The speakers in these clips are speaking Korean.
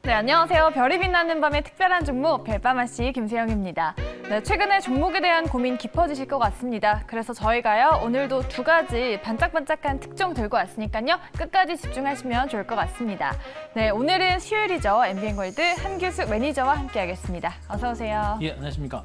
네, 안녕하세요. 별이 빛나는 밤의 특별한 종목 별밤아씨 김세영입니다. 네, 최근에 종목에 대한 고민 깊어지실 것 같습니다. 그래서 저희가요, 오늘도 두 가지 반짝반짝한 특종 들고 왔으니까요. 끝까지 집중하시면 좋을 것 같습니다. 네, 오늘은 수요일이죠. MBN골드 한규숙 매니저와 함께하겠습니다. 어서 오세요. 예, 안녕하십니까.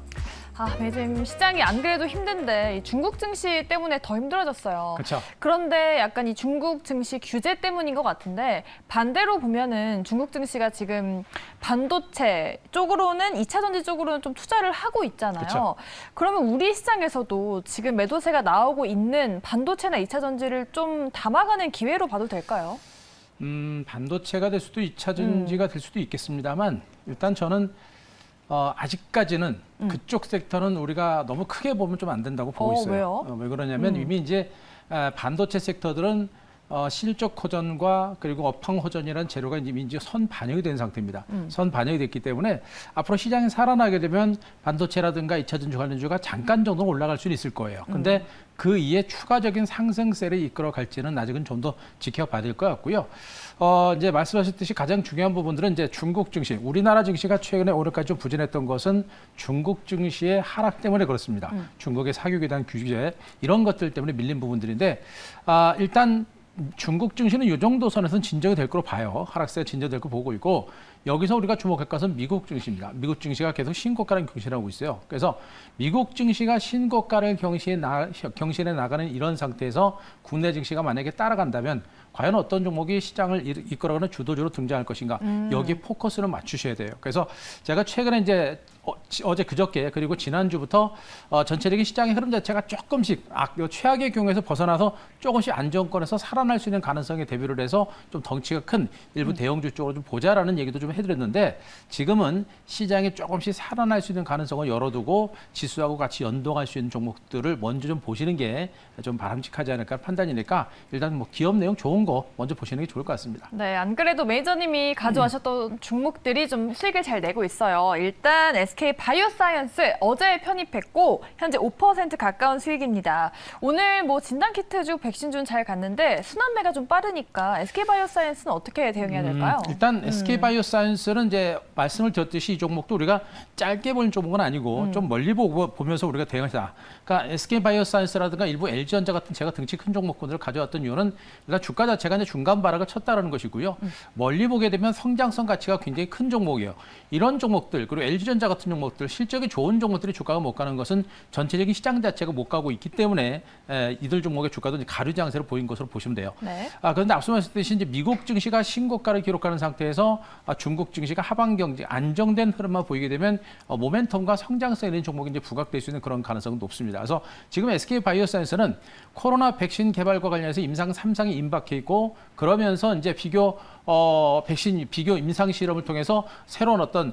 요즘 시장이 안 그래도 힘든데 이 중국 증시 때문에 더 힘들어졌어요. 그렇죠. 그런데 약간 이 중국 증시 규제 때문인 것 같은데 반대로 보면은 중국 증시가 지금 반도체 쪽으로는 2차 전지 쪽으로는 좀 투자를 하고 있잖아요. 그쵸. 그러면 우리 시장에서도 지금 매도세가 나오고 있는 반도체나 2차 전지를 좀 담아가는 기회로 봐도 될까요? 반도체가 될 수도 2차 전지가 될 수도 있겠습니다만 일단 저는 아직까지는 그쪽 섹터는 우리가 너무 크게 보면 좀 안 된다고 보고 있어요. 왜요? 왜 그러냐면 이미 이제 반도체 섹터들은 실적 호전과 그리고 업황 호전이라는 재료가 이미 이제 선 반영이 된 상태입니다. 선 반영이 됐기 때문에 앞으로 시장이 살아나게 되면 반도체라든가 2차 전지 관련주가 잠깐 정도 올라갈 수는 있을 거예요. 근데 그 이에 추가적인 상승세를 이끌어 갈지는 아직은 좀 더 지켜봐야 될 것 같고요. 이제 말씀하셨듯이 가장 중요한 부분들은 이제 중국 증시, 우리나라 증시가 최근에 오늘까지 좀 부진했던 것은 중국 증시의 하락 때문에 그렇습니다. 중국의 사교육에 대한 규제 이런 것들 때문에 밀린 부분들인데 일단 중국 증시는 이 정도 선에서는 진정이 될 거로 봐요. 하락세가 진정될 거 보고 있고 여기서 우리가 주목할 것은 미국 증시입니다. 미국 증시가 계속 신고가를 경신하고 있어요. 그래서 미국 증시가 신고가를 경신해 나가는 이런 상태에서 국내 증시가 만약에 따라간다면 과연 어떤 종목이 시장을 이끌어가는 주도주로 등장할 것인가 여기 포커스를 맞추셔야 돼요. 그래서 제가 최근에 이제 어제 그저께 그리고 지난주부터 전체적인 시장의 흐름 자체가 조금씩 최악의 경우에서 벗어나서 조금씩 안정권에서 살아날 수 있는 가능성에 대비를 해서 좀 덩치가 큰 일부 대형주 쪽으로 좀 보자라는 얘기도 좀 해드렸는데 지금은 시장이 조금씩 살아날 수 있는 가능성을 열어두고 지수하고 같이 연동할 수 있는 종목들을 먼저 좀 보시는 게 좀 바람직하지 않을까 판단이니까 일단 뭐 기업 내용 좋은 거 먼저 보시는 게 좋을 것 같습니다. 네, 안 그래도 매니저님이 가져와셨던 종목들이 좀 수익을 잘 내고 있어요. 일단 SK 바이오사이언스 어제 편입했고 현재 5% 가까운 수익입니다. 오늘 뭐 진단키트주, 백신주는 잘 갔는데 순환매가 좀 빠르니까 SK 바이오사이언스는 어떻게 대응해야 될까요? 일단 SK 바이오사이언스는 이제 말씀을 드렸듯이 이 종목도 우리가 짧게 보는 종목은 아니고 좀 멀리 보면서 우리가 대응하자. 그러니까 SK 바이오사이언스라든가 일부 LG전자 같은 제가 등치 큰 종목군들을 가져왔던 이유는 일단 주가 자체가 이제 중간 바락을 쳤다라는 것이고요. 멀리 보게 되면 성장성 가치가 굉장히 큰 종목이에요. 이런 종목들 그리고 LG전자 같은 종목들 실적이 좋은 종목들이 주가가 못 가는 것은 전체적인 시장 자체가 못 가고 있기 때문에 이들 종목의 주가도 가류지 양세로 보인 것으로 보시면 돼요. 네. 그런데 앞서 말씀드렸듯이 이제 미국 증시가 신고가를 기록하는 상태에서 중국 증시가 하방 경제 안정된 흐름만 보이게 되면 모멘텀과 성장성 있는 종목이 이제 부각될 수 있는 그런 가능성은 높습니다. 그래서 지금 SK 바이오사이언스는 코로나 백신 개발과 관련해서 임상 3상이 임박해 있고 그러면서 이제 비교 임상 실험을 통해서 새로운 어떤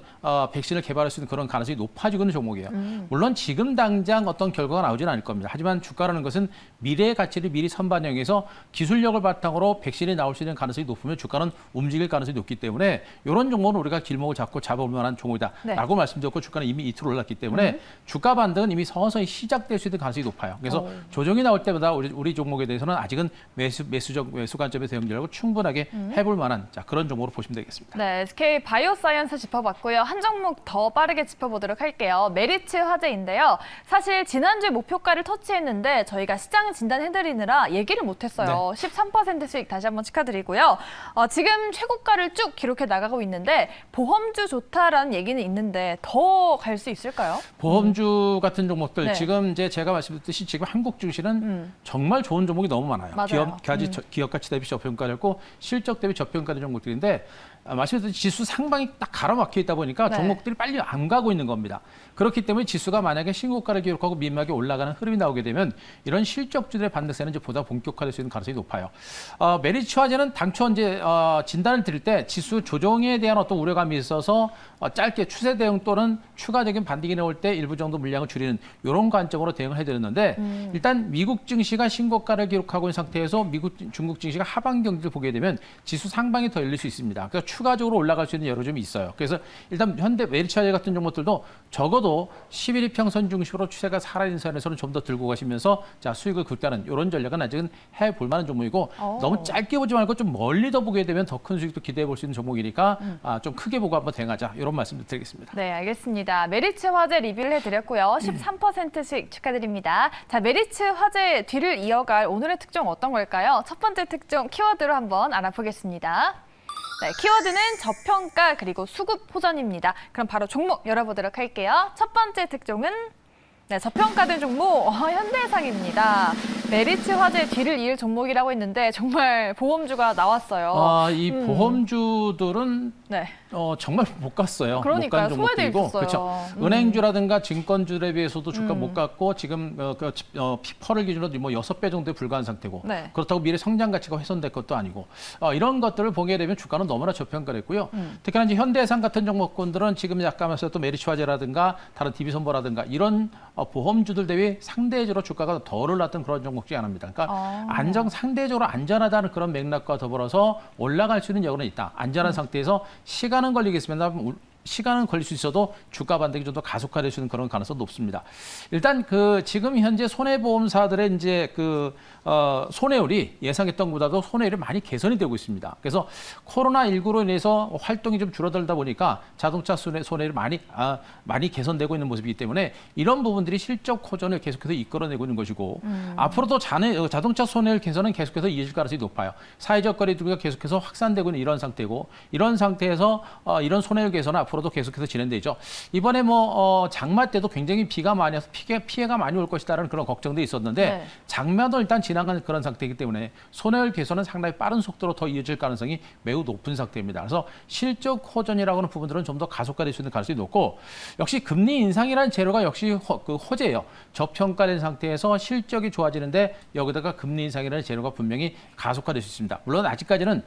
백신을 개발할 수 있는 그런 가능성이 높아지고 있는 종목이에요. 물론 지금 당장 어떤 결과가 나오지는 않을 겁니다. 하지만 주가라는 것은 미래의 가치를 미리 선반영해서 기술력을 바탕으로 백신이 나올 수 있는 가능성이 높으면 주가는 움직일 가능성이 높기 때문에 이런 종목은 우리가 길목을 잡고 잡아볼 만한 종목이다라고 말씀드렸고 주가는 이미 이틀 올랐기 때문에 주가 반등은 이미 서서히 시작될 수 있는 가능성이 높아요. 그래서 조정이 나올 때마다 우리 종목에 대해서는 아직은 매수 관점의 대응력을 충분하게 해볼 만한 그런 종목으로 보시면 되겠습니다. 네, SK 바이오사이언스 짚어봤고요. 한 종목 더 빠르게 짚어보도록 할게요. 메리츠 화재인데요. 사실 지난주에 목표가를 터치했는데 저희가 시장 진단해드리느라 얘기를 못했어요. 네. 13% 수익 다시 한번 축하드리고요. 지금 최고가를 쭉 기록해 나가고 있는데 보험주 좋다라는 얘기는 있는데 더 갈 수 있을까요? 보험주 같은 종목들 네. 지금 이제 제가 말씀드렸듯이 지금 한국 증시는 정말 좋은 종목이 너무 많아요. 맞아요. 기업 가치 대비 저평가됐고 실적 대비 저평가된 종목들인데 말씀드렸듯이 지수 상방이 딱 가로막혀 있다 보니까 네. 종목들이 빨리 안 가고 있는 겁니다. 그렇기 때문에 지수가 만약에 신고가를 기록하고 민감하게 올라가는 흐름이 나오게 되면 이런 실적주들의 반등세는 이제 보다 본격화될 수 있는 가능성이 높아요. 메리츠 화재는 당초 이제 진단을 드릴 때 지수 조정에 대한 어떤 우려감이 있어서 짧게 추세 대응 또는 추가적인 반등이 나올 때 일부 정도 물량을 줄이는 이런 관점으로 대응을 해드렸는데 일단 미국 증시가 신고가를 기록하고 있는 상태에서 중국 증시가 하방 경기를 보게 되면 지수 상방이 상당히 더 열릴 수 있습니다. 그래서 추가적으로 올라갈 수 있는 여러 점이 있어요. 그래서 일단 현대 메리츠화재 같은 종목들도 적어도 11일 평선 중심으로 추세가 살아있는 선에서는 좀 더 들고 가시면서 자 수익을 극대화하는 이런 전략은 아직은 해볼 만한 종목이고 너무 짧게 보지 말고 좀 멀리 더 보게 되면 더 큰 수익도 기대해 볼 수 있는 종목이니까 좀 크게 보고 한번 대응하자 이런 말씀도 드리겠습니다. 네, 알겠습니다. 메리츠 화재 리뷰를 해드렸고요. 13%씩 축하드립니다. 자, 메리츠 화재 뒤를 이어갈 오늘의 특종 어떤 걸까요? 첫 번째 특종 키워드로 한번 알아보겠습니다. 네, 키워드는 저평가 그리고 수급 호전입니다. 그럼 바로 종목 열어보도록 할게요. 첫 번째 특종은 네, 저평가된 종목 현대해상입니다. 메리츠 화재 뒤를 이을 종목이라고 했는데 정말 보험주가 나왔어요. 이 보험주들은 네. 정말 못 갔어요. 그러니까요. 못 간 소외돼 종목들이고, 있었어요. 그렇죠. 은행주라든가 증권주에 비해서도 주가 못 갔고 지금 피퍼를 기준으로 뭐 6배 정도에 불과한 상태고 네. 그렇다고 미래 성장 가치가 훼손될 것도 아니고 이런 것들을 보게 되면 주가는 너무나 저평가됐고요. 특히나 이제 현대해상 같은 종목군들은 지금 약간 말씀드렸던 메리츠 화재라든가 다른 DB손보라든가 이런 보험주들 대비 상대적으로 주가가 더 올랐던 그런 종목들이 아닙니다. 그러니까 상대적으로 안전하다는 그런 맥락과 더불어서 올라갈 수 있는 여건은 있다. 안전한 상태에서 시간은 걸리겠습니다. 시간은 걸릴 수 있어도 주가 반등이 좀 더 가속화될 수 있는 그런 가능성이 높습니다. 일단 지금 현재 손해보험사들의 이제 손해율이 예상했던 것보다도 손해율이 많이 개선이 되고 있습니다. 그래서 코로나19로 인해서 활동이 좀 줄어들다 보니까 자동차 손해율이 많이 개선되고 있는 모습이기 때문에 이런 부분들이 실적 호전을 계속해서 이끌어내고 있는 것이고 앞으로도 자동차 손해율 개선은 계속해서 이어질 가능성이 높아요. 사회적 거리두기가 계속해서 확산되고 있는 이런 상태고 이런 상태에서 이런 손해율 개선은 앞으로도 계속해서 진행되죠. 이번에 장마 때도 굉장히 비가 많이 와서 피해가 많이 올 것이다라는 그런 걱정도 있었는데 네. 장마도 일단 지나가는 그런 상태이기 때문에 손해율 개선은 상당히 빠른 속도로 더 이어질 가능성이 매우 높은 상태입니다. 그래서 실적 호전이라고 하는 부분들은 좀 더 가속화될 수 있는 가능성이 높고 역시 금리 인상이라는 재료가 역시 호재예요. 저평가된 상태에서 실적이 좋아지는데 여기다가 금리 인상이라는 재료가 분명히 가속화될 수 있습니다. 물론 아직까지는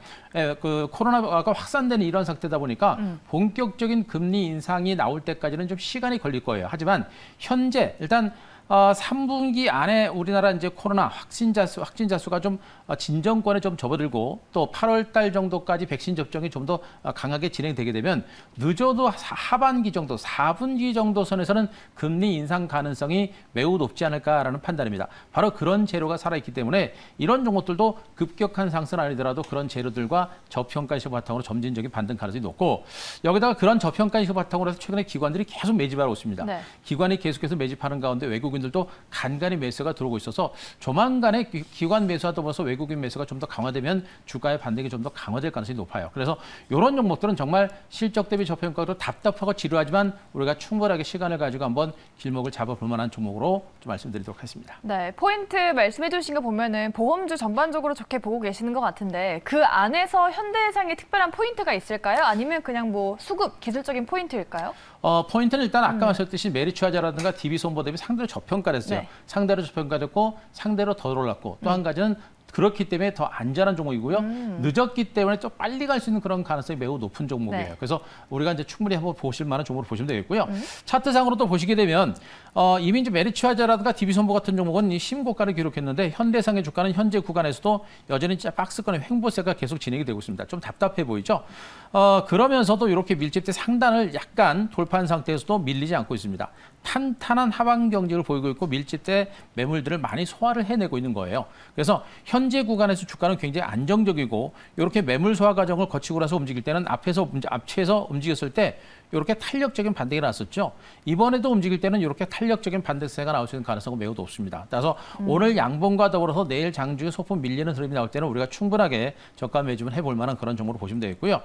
코로나가 확산되는 이런 상태다 보니까 본격적인 금리 인상이 나올 때까지는 좀 시간이 걸릴 거예요. 하지만 현재 일단 3분기 안에 우리나라 이제 코로나 확진자 수가 좀 진정권에 좀 접어들고 또 8월 달 정도까지 백신 접종이 좀 더 강하게 진행되게 되면 늦어도 하반기 정도, 4분기 정도 선에서는 금리 인상 가능성이 매우 높지 않을까라는 판단입니다. 바로 그런 재료가 살아있기 때문에 이런 종목들도 급격한 상승 아니더라도 그런 재료들과 저평가 시세 바탕으로 점진적인 반등 가능성이 높고 여기다가 그런 저평가 시세 바탕으로 해서 최근에 기관들이 계속 매집하고 있습니다. 네. 기관이 계속해서 매집하는 가운데 외국인들도 간간히 매수가 들어오고 있어서 조만간에 기관 매수와 더불어서 외국인 매수가 좀 더 강화되면 주가의 반등이 좀 더 강화될 가능성이 높아요. 그래서 이런 종목들은 정말 실적 대비 저평가로 답답하고 지루하지만 우리가 충분하게 시간을 가지고 한번 길목을 잡아볼 만한 종목으로 좀 말씀드리도록 하겠습니다. 네, 포인트 말씀해 주신 거 보면은 보험주 전반적으로 좋게 보고 계시는 것 같은데 그 안에서 현대해상에 특별한 포인트가 있을까요? 아니면 그냥 뭐 수급 기술적인 포인트일까요? 포인트는 일단 아까 말씀드렸듯이 메리츠 화재라든가 DB손보 대비 상대로 저평가됐어요. 네. 상대로 저평가됐고 상대로 더 올랐고 또 한 가지는 그렇기 때문에 더 안전한 종목이고요. 늦었기 때문에 좀 빨리 갈 수 있는 그런 가능성이 매우 높은 종목이에요. 네. 그래서 우리가 이제 충분히 한번 보실 만한 종목으로 보시면 되겠고요. 차트상으로 또 보시게 되면 이미 이제 메리츠 화재라든가 DB손보 같은 종목은 이 신고가를 기록했는데 현대상의 주가는 현재 구간에서도 여전히 진짜 박스권의 횡보세가 계속 진행이 되고 있습니다. 좀 답답해 보이죠? 그러면서도 이렇게 밀집대 상단을 약간 돌파한 상태에서도 밀리지 않고 있습니다. 탄탄한 하방 경직을 보이고 있고 밀집대 매물들을 많이 소화를 해내고 있는 거예요. 그래서 현재 구간에서 주가는 굉장히 안정적이고 이렇게 매물 소화 과정을 거치고 나서 움직일 때는 앞에서 움직였을 때 이렇게 탄력적인 반등이 났었죠. 이번에도 움직일 때는 이렇게 탄력적인 반등세가 나올 수 있는 가능성은 매우 높습니다. 따라서 오늘 양봉과 더불어서 내일 장중에 소폭 밀리는 흐름이 나올 때는 우리가 충분하게 저가 매집을 해볼 만한 그런 종목으로 보시면 되겠고요.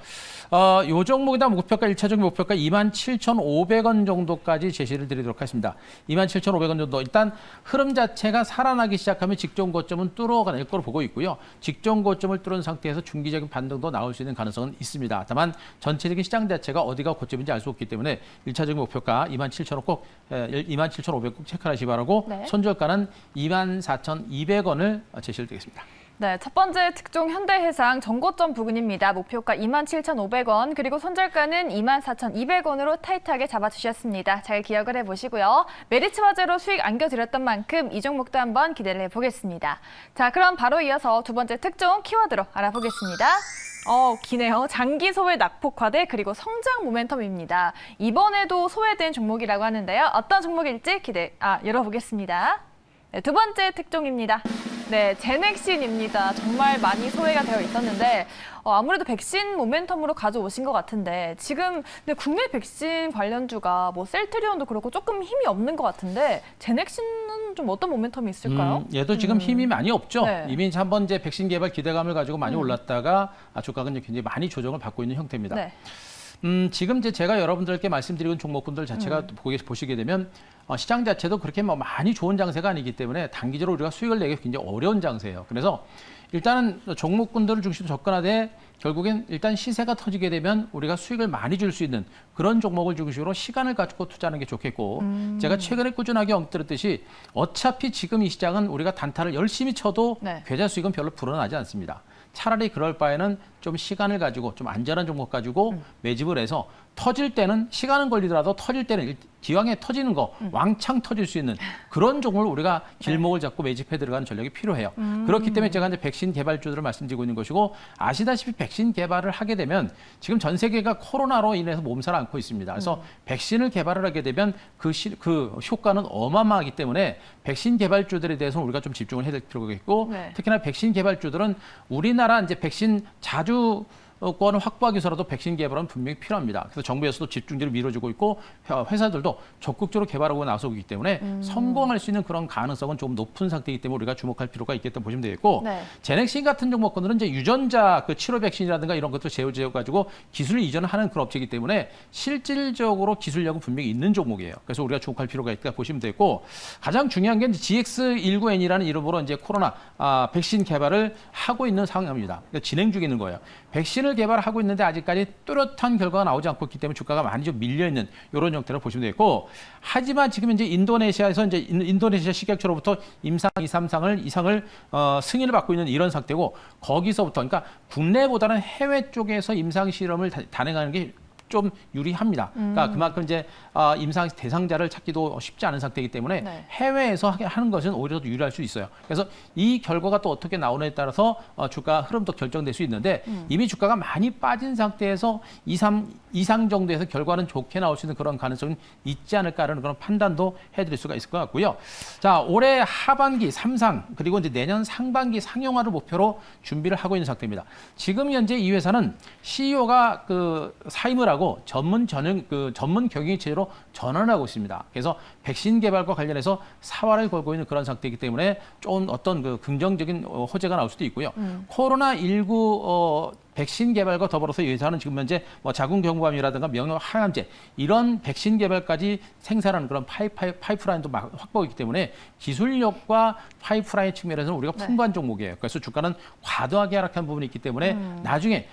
이 종목이다 목표가 1차적인 목표가 27,500원 정도까지 제시를 드리도록 하겠습니다. 27,500원 정도. 일단 흐름 자체가 살아나기 시작하면 직전 고점은 뚫어낼 걸로 보고 있고요. 직전 고점을 뚫은 상태에서 중기적인 반등도 나올 수 있는 가능성은 있습니다. 다만 전체적인 시장 자체가 어디가 고점인지 알 수 없기 때문에 1차적인 목표가 27,500원 꼭 체크하시기 바라고 네. 손절가는 24,200원을 제시를 드리겠습니다. 네, 첫 번째 특종 현대해상 전고점 부근입니다. 목표가 27,500원, 그리고 손절가는 24,200원으로 타이트하게 잡아주셨습니다. 잘 기억을 해보시고요. 메리츠 화재로 수익 안겨드렸던 만큼 이 종목도 한번 기대를 해보겠습니다. 자, 그럼 바로 이어서 두 번째 특종 키워드로 알아보겠습니다. 기네요. 장기 소외 낙폭화대 그리고 성장 모멘텀입니다. 이번에도 소외된 종목이라고 하는데요. 어떤 종목일지 열어보겠습니다. 네, 두 번째 특종입니다. 네, 제넥신입니다. 정말 많이 소외가 되어 있었는데 아무래도 백신 모멘텀으로 가져오신 것 같은데 지금 근데 국내 백신 관련주가 뭐 셀트리온도 그렇고 조금 힘이 없는 것 같은데 제넥신은 좀 어떤 모멘텀이 있을까요? 얘도 지금 힘이 많이 없죠. 네. 이미 한번 이제 백신 개발 기대감을 가지고 많이 올랐다가 주가가 이제 굉장히 많이 조정을 받고 있는 형태입니다. 네. 지금 이제 제가 여러분들께 말씀드리는 종목군들 자체가 보시게 되면 시장 자체도 그렇게 뭐 많이 좋은 장세가 아니기 때문에 단기적으로 우리가 수익을 내기 굉장히 어려운 장세예요. 그래서 일단은 종목군들을 중심으로 접근하되 결국엔 일단 시세가 터지게 되면 우리가 수익을 많이 줄 수 있는 그런 종목을 중심으로 시간을 가지고 투자하는 게 좋겠고 제가 최근에 꾸준하게 엉뜨렸듯이 어차피 지금 이 시장은 우리가 단타를 열심히 쳐도 네. 계좌 수익은 별로 불어나지 않습니다. 차라리 그럴 바에는 좀 시간을 가지고 좀 안전한 종목 가지고 매집을 해서 터질 때는 시간은 걸리더라도 터질 때는 기왕에 터지는 거 왕창 터질 수 있는 그런 종목을 우리가 길목을 잡고 매집해 들어가는 전략이 필요해요. 그렇기 때문에 제가 이제 백신 개발주들을 말씀드리고 있는 것이고 아시다시피 백신 개발을 하게 되면 지금 전 세계가 코로나로 인해서 몸살을 앓고 있습니다. 그래서 백신을 개발을 하게 되면 그 효과는 어마어마하기 때문에 백신 개발주들에 대해서는 우리가 좀 집중을 해야 될 필요가 있고 네. 특히나 백신 개발주들은 우리나라 이제 백신 자주권을 확보하기 위해서라도 백신 개발은 분명히 필요합니다. 그래서 정부에서도 집중적으로 밀어주고 있고 회사들도 적극적으로 개발하고 나서고 있기 때문에 성공할 수 있는 그런 가능성은 조금 높은 상태이기 때문에 우리가 주목할 필요가 있겠다 보시면 되겠고 네. 제넥신 같은 종목군들은 이제 유전자 치료 백신이라든가 이런 것도 제어 가지고 기술을 이전하는 그런 업체이기 때문에 실질적으로 기술력은 분명히 있는 종목이에요. 그래서 우리가 주목할 필요가 있다 보시면 되고 가장 중요한 게 GX19N이라는 이름으로 이제 코로나 백신 개발을 하고 있는 상황입니다. 그러니까 진행 중에 있는 거예요. 백신을 개발하고 있는데 아직까지 뚜렷한 결과가 나오지 않고 있기 때문에 주가가 많이 좀 밀려 있는 이런 형태로 보시면 되겠고 하지만 지금 이제 인도네시아에서 이제 인도네시아 식약처로부터 임상 2, 3상을 이상을 승인을 받고 있는 이런 상태고 거기서부터 그러니까 국내보다는 해외 쪽에서 임상 실험을 단행하는 게 좀 유리합니다. 그러니까 그만큼 이제 임상 대상자를 찾기도 쉽지 않은 상태이기 때문에 네. 해외에서 하는 것은 오히려 더 유리할 수 있어요. 그래서 이 결과가 또 어떻게 나오느냐에 따라서 주가 흐름도 결정될 수 있는데 이미 주가가 많이 빠진 상태에서 2상 정도에서 결과는 좋게 나올 수 있는 그런 가능성이 있지 않을까라는 그런 판단도 해드릴 수가 있을 것 같고요. 자, 올해 하반기 3상 그리고 이제 내년 상반기 상용화를 목표로 준비를 하고 있는 상태입니다. 지금 현재 이 회사는 CEO가 사임을 하고 전문 경영 체제로 전환하고 있습니다. 그래서 백신 개발과 관련해서 사활을 걸고 있는 그런 상태이기 때문에 좀 어떤 긍정적인 호재가 나올 수도 있고요. 코로나19 백신 개발과 더불어서 이 회사는 지금 현재 자궁경부암이라든가 명역항암제 이런 백신 개발까지 생산하는 그런 파이프라인도 확보하고 있기 때문에 기술력과 파이프라인 측면에서는 우리가 풍부한 종목이에요. 그래서 주가는 과도하게 하락한 부분이 있기 때문에 나중에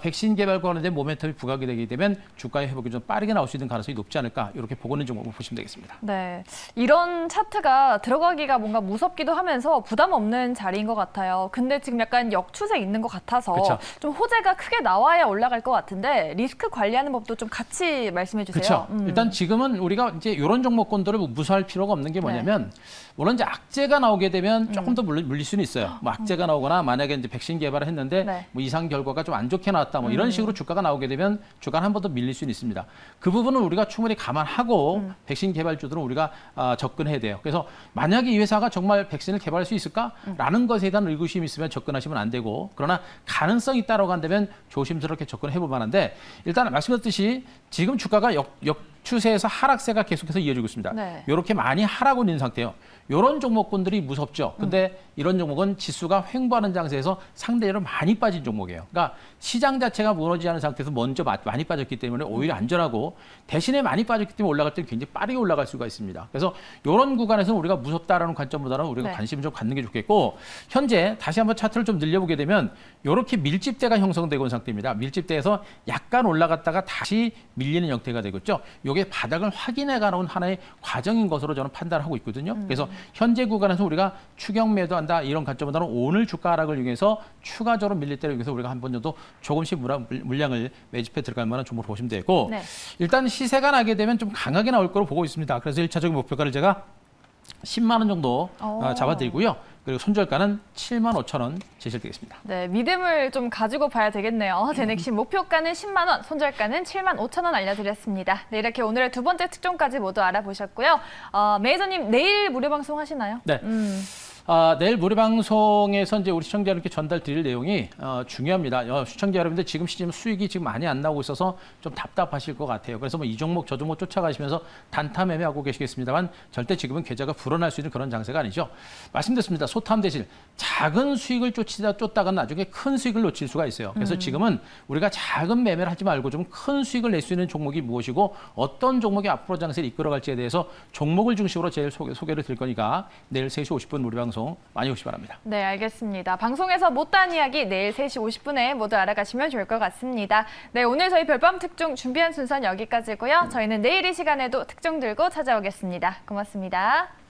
백신 개발과 관련된 모멘텀이 부각이 되게 되면 주가의 회복이 좀 빠르게 나올 수 있는 가능성이 높지 않을까 이렇게 보고 있는 종목을 보시면 되겠습니다. 네, 이런 차트가 들어가기가 뭔가 무섭기도 하면서 부담 없는 자리인 것 같아요. 근데 지금 약간 역추세 있는 것 같아서 그쵸. 좀 호재가 크게 나와야 올라갈 것 같은데 리스크 관리하는 법도 좀 같이 말씀해 주세요. 그렇죠. 일단 지금은 우리가 이제 이런 종목군들을 무시할 필요가 없는 게 뭐냐면 물론 이제 악재가 나오게 되면 조금 더 물릴 수는 있어요. 뭐 악재가 나오거나 만약에 이제 백신 개발을 했는데 네. 뭐 이상 결과가 좀 안 좋게 나왔다. 뭐 이런 식으로 주가가 나오게 되면 주가는 한 번 더 밀릴 수는 있습니다. 그 부분은 우리가 충분히 감안하고 백신 개발주들은 우리가 접근해야 돼요. 그래서 만약에 이 회사가 정말 백신을 개발할 수 있을까라는 것에 대한 의구심이 있으면 접근하시면 안 되고 그러나 가능성이 있다라고 한다면 조심스럽게 접근해 볼 만한데 일단 말씀드렸듯이 지금 주가가 역추세에서 하락세가 계속해서 이어지고 있습니다. 네. 이렇게 많이 하락을 있는 상태예요. 이런 종목군들이 무섭죠. 근데 이런 종목은 지수가 횡보하는 장세에서 상대적으로 많이 빠진 종목이에요. 그러니까 시장 자체가 무너지지 않은 상태에서 먼저 많이 빠졌기 때문에 오히려 안전하고 대신에 많이 빠졌기 때문에 올라갈 때는 굉장히 빠르게 올라갈 수가 있습니다. 그래서 이런 구간에서는 우리가 무섭다라는 관점보다는 우리가 네. 관심을 좀 갖는 게 좋겠고 현재 다시 한번 차트를 좀 늘려보게 되면 이렇게 밀집대가 형성되고 있는 상태입니다. 밀집대에서 약간 올라갔다가 다시 밀리는 형태가 되고 있죠. 이게 바닥을 확인해 가는 하나의 과정인 것으로 저는 판단을 하고 있거든요. 그래서 현재 구간에서 우리가 추격 매도한다 이런 관점보다는 오늘 주가 하락을 이용해서 추가적으로 밀릴 때를 위해서 우리가 한 번 정도 조금씩 물량을 매집해 들어갈 만한 종목으로 보시면 되고 네. 일단 시세가 나게 되면 좀 강하게 나올 거로 보고 있습니다. 그래서 1차적인 목표가를 제가 10만 원 정도 잡아드리고요. 그리고 손절가는 75,000원 제시되겠습니다. 네, 믿음을 좀 가지고 봐야 되겠네요. 제넥시 목표가는 10만 원, 손절가는 7만 5천 원 알려드렸습니다. 네, 이렇게 오늘의 두 번째 특종까지 모두 알아보셨고요. 매니저님 내일 무료 방송 하시나요? 네. 내일 무료 방송에서 이제 우리 시청자 여러분께 전달 드릴 내용이 중요합니다. 시청자 여러분들 지금 시점 수익이 지금 많이 안 나오고 있어서 좀 답답하실 것 같아요. 그래서 뭐 이 종목 저 종목 쫓아가시면서 단타 매매하고 계시겠습니다만 절대 지금은 계좌가 불어날 수 있는 그런 장세가 아니죠. 말씀드렸습니다. 소탐 대실 작은 수익을 쫓다가 나중에 큰 수익을 놓칠 수가 있어요. 그래서 지금은 우리가 작은 매매를 하지 말고 좀 큰 수익을 낼 수 있는 종목이 무엇이고 어떤 종목이 앞으로 장세를 이끌어갈지에 대해서 종목을 중심으로 제일 소개를 드릴 거니까 내일 3시 50분 무료 방송 많이 오시기 바랍니다. 네, 알겠습니다. 방송에서 못다한 이야기 내일 3시 50분에 모두 알아가시면 좋을 것 같습니다. 네, 오늘 저희 별밤 특종 준비한 순서는 여기까지고요. 저희는 내일 이 시간에도 특종 들고 찾아오겠습니다. 고맙습니다.